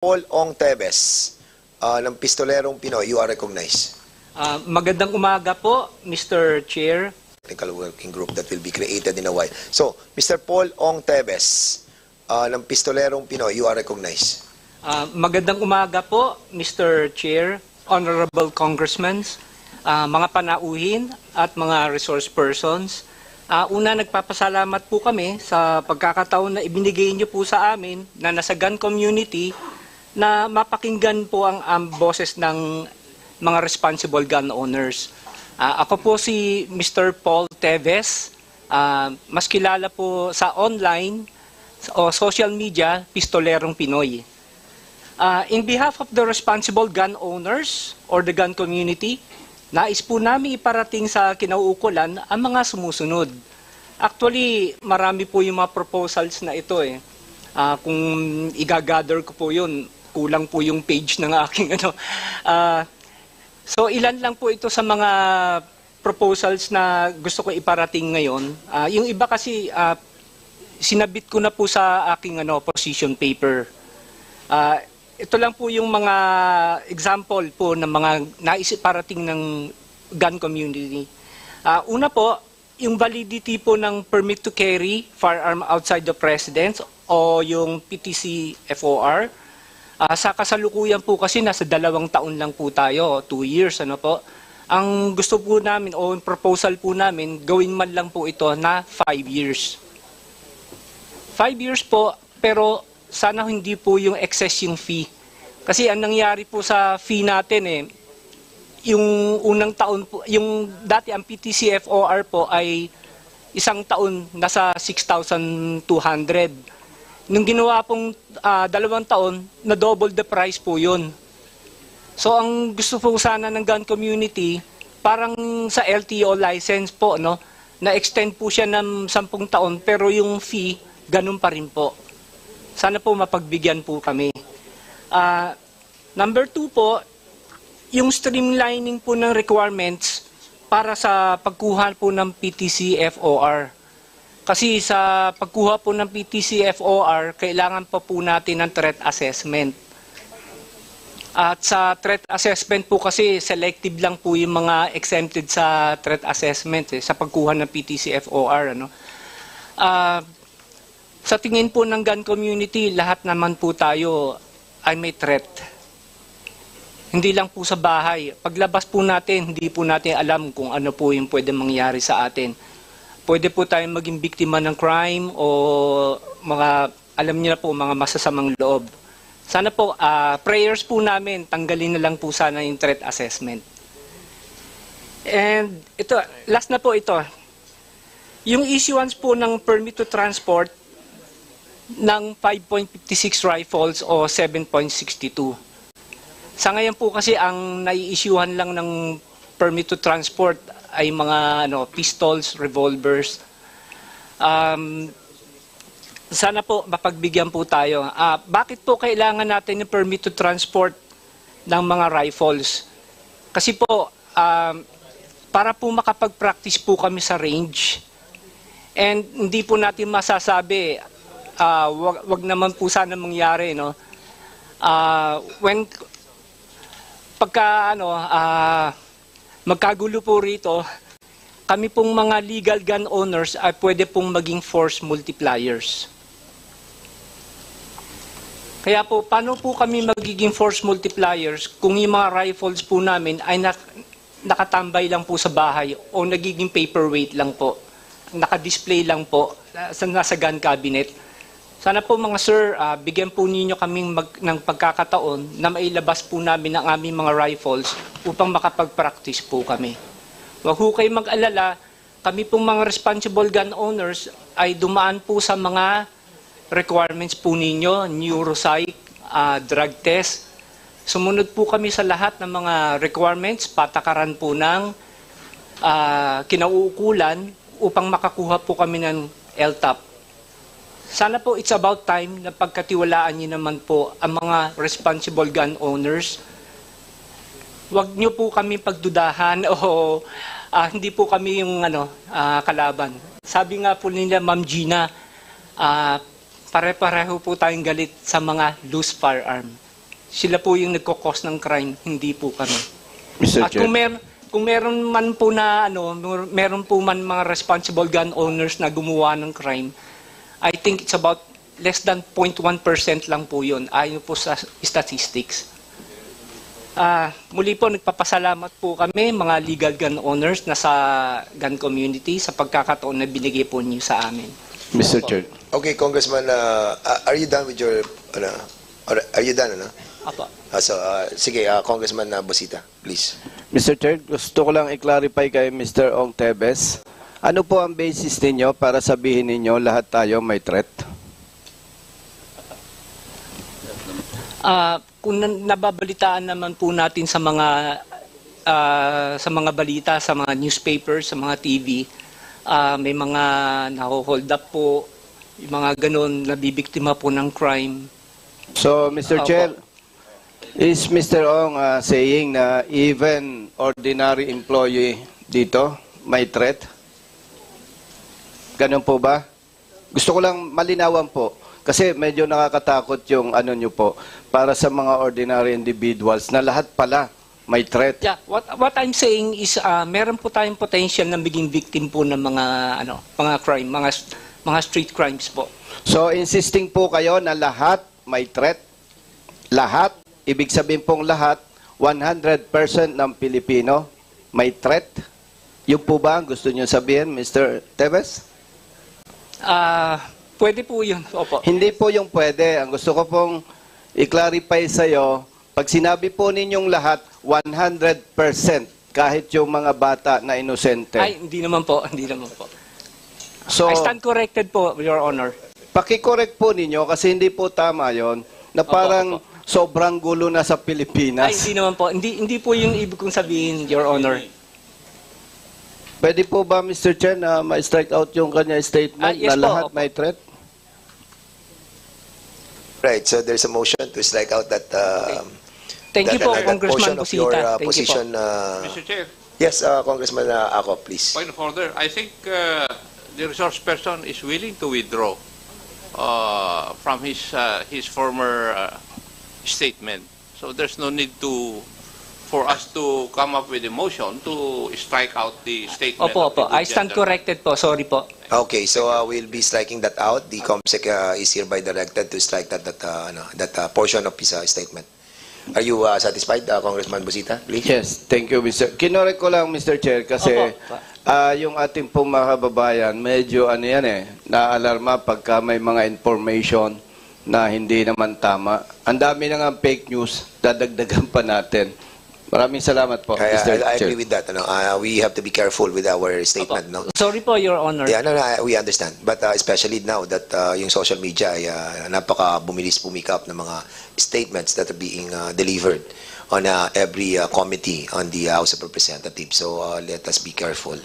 Paul Ong Tevez ng Pistolerong Pinoy, you are recognized. Magandang umaga po, Mr. Chair. Technical working group that will be created in a while. So, Mr. Paul Ong Tevez ng Pistolerong Pinoy, you are recognized. Magandang umaga po, Mr. Chair, Honorable Congressmen, mga panauhin at mga resource persons. Una, nagpapasalamat po kami sa pagkakataon na ibinigay niyo po sa amin na nasa gun community na mapakinggan po ang boses ng mga responsible gun owners. Ako po si Mr. Paul Tevez, mas kilala po sa online o social media, Pistolerong Pinoy. In behalf of the responsible gun owners or the gun community, nais po namin iparating sa kinauukulan ang mga sumusunod. Actually, marami po yung mga proposals na ito eh. Kung i-gather ko po yun, kulang po yung page ng aking ano. So ilan lang po ito sa mga proposals na gusto ko iparating ngayon. Yung iba kasi sinabit ko na po sa aking position paper. Ito lang po yung mga example po ng mga naisip parating ng gun community. Una po, yung validity po ng permit to carry firearm outside the residence o yung PTC FOR. Sa kasalukuyan po kasi nasa 2 taon lang po tayo, 2 years ano po. Ang gusto po namin o proposal po namin, gawin man lang po ito na 5 years. 5 years po, pero sana hindi po yung excess yung fee. Kasi ang nangyari po sa fee natin yung unang taon po, yung dati ang PTC FOR po ay 1 taon nasa 6,200. Nung ginawa pong 2 taon, na double the price po yun. So ang gusto po sana ng gun community, parang sa LTO license po, no, na-extend po siya ng 10 taon, pero yung fee, ganun pa rin po. Sana po mapagbigyan po kami. Number 2 po, yung streamlining po ng requirements para sa pagkuha po ng PTC FOR. Kasi sa pagkuha po ng PTC FOR, kailangan pa po natin ng threat assessment. At sa threat assessment po kasi, selective lang po yung mga exempted sa threat assessment sa pagkuha ng PTC FOR. Sa tingin po ng gun community, lahat naman po tayo ay may threat. Hindi lang po sa bahay. Paglabas po natin, hindi po natin alam kung ano po yung pwede mangyari sa atin. Pwede po tayong maging biktima ng crime o mga, alam niyo na po, mga masasamang loob. Sana po, prayers po namin, tanggalin na lang po sana yung threat assessment. And ito, last na po ito. Yung issuance po ng permit to transport ng 5.56 rifles o 7.62. Sa ngayon po kasi ang nai-issuehan lang ng permit to transport ay mga pistols, revolvers. Sana po mapagbigyan po tayo. Bakit po kailangan natin ng permit to transport ng mga rifles? Kasi po, para po makapag-practice po kami sa range. And hindi po natin masasabi, wag naman po sana mangyari, no? Pagka magkagulo po rito, kami pong mga legal gun owners ay pwede pong maging force multipliers. Kaya po, paano po kami magiging force multipliers kung yung mga rifles po namin ay nakatambay lang po sa bahay o nagiging paperweight lang po, nakadisplay lang po nasa gun cabinet. Sana po mga sir, bigyan po ninyo kaming ng pagkakataon na mailabas po namin ang aming mga rifles upang makapag-practice po kami. Huwag po kayo mag-alala, kami pong mga responsible gun owners ay dumaan po sa mga requirements po ninyo, neuropsych, drug test. Sumunod po kami sa lahat ng mga requirements, patakaran po ng kinauukulan upang makakuha po kami ng LTAP. Sana po it's about time na pagkatiwalaan niyo naman po ang mga responsible gun owners. Huwag niyo po kami pagdudahan o hindi po kami yung kalaban. Sabi nga po nila Ma'am Gina, pare-pareho po tayong galit sa mga loose firearm. Sila po yung nagkakos ng crime, hindi po kami. Mr. At Chair. kung meron man po na meron po man mga responsible gun owners na gumawa ng crime, I think it's about less than 0.1% lang po 'yun ayon po sa statistics. Muli po nagpapasalamat po kami mga legal gun owners na sa gun community sa pagkakataon na binigay po niyo sa amin. Mr. Chair. Okay, Congressman, are you done with your, are you done, ano? Apo. Sige, Congressman Busita, please. Mr. Chair, gusto ko lang i-clarify kay Mr. Ong Tebes. Ano po ang basis ninyo para sabihin ninyo lahat tayo may threat? Kung nababalitaan naman po natin sa mga balita, sa mga newspapers, sa mga TV, may mga naho-hold up po, yung mga ganun, nabibiktima po ng crime. So, Mr. Opo. Chair, is Mr. Ong saying na even ordinary employee dito may threat? Ganun po ba? Gusto ko lang malinawan po. Kasi medyo nakakatakot yung ano nyo po para sa mga ordinary individuals na lahat pala may threat. Yeah, what I'm saying is meron po tayong potential na maging victim po ng mga crime, mga street crimes po. So, insisting po kayo na lahat may threat? Lahat? Ibig sabihin pong lahat, 100% ng Pilipino may threat? Yun po ba ang gusto nyo sabihin, Mr. Tebes? Pwede po yun. Opo. Hindi po yung pwede. Ang gusto ko pong i-clarify sa'yo, pag sinabi po ninyong lahat, 100%, kahit yung mga bata na inosente. Ay, hindi naman po. Hindi naman po. So, I stand corrected po, Your Honor. pakicorrect po ninyo kasi hindi po tama yon na parang sobrang gulo na sa Pilipinas. Ay, hindi naman po. Hindi po yung ibig kong sabihin, Your Honor. Pwede po ba, Mr. Chair, na ma-strike out yung kanya statement Yes na po, lahat opo. may threat? Right, so there's a motion to strike out that, Thank you po, that Congressman portion of your Busita. Thank position. you po. Mr. Chair, Yes, Congressman Ako, please. point of order. I think the resource person is willing to withdraw from his former statement. So there's no need for us to come up with a motion to strike out the statement. Opo, of the opo. I stand gentleman. corrected po. Sorry po. Okay, so we'll be striking that out. The COMSEC is hereby directed to strike that portion of his statement. Are you satisfied, Congressman Busita? Please. Yes, thank you, Mr. Kinorek ko lang, Mr. Chair, kasi Opo. yung ating pong mga kababayan, medyo naalarma pagka may mga information na hindi naman tama. Ang dami na nga fake news, dadagdagan pa natin. Maraming salamat po, I Mr. Chair. agree with that. We have to be careful with our statement. No? Sorry po, Your Honor. Yeah, we understand. But especially now that yung social media ay napaka-bumilis pumikap ng mga statements that are being delivered on every committee on the House of Representatives. So let us be careful.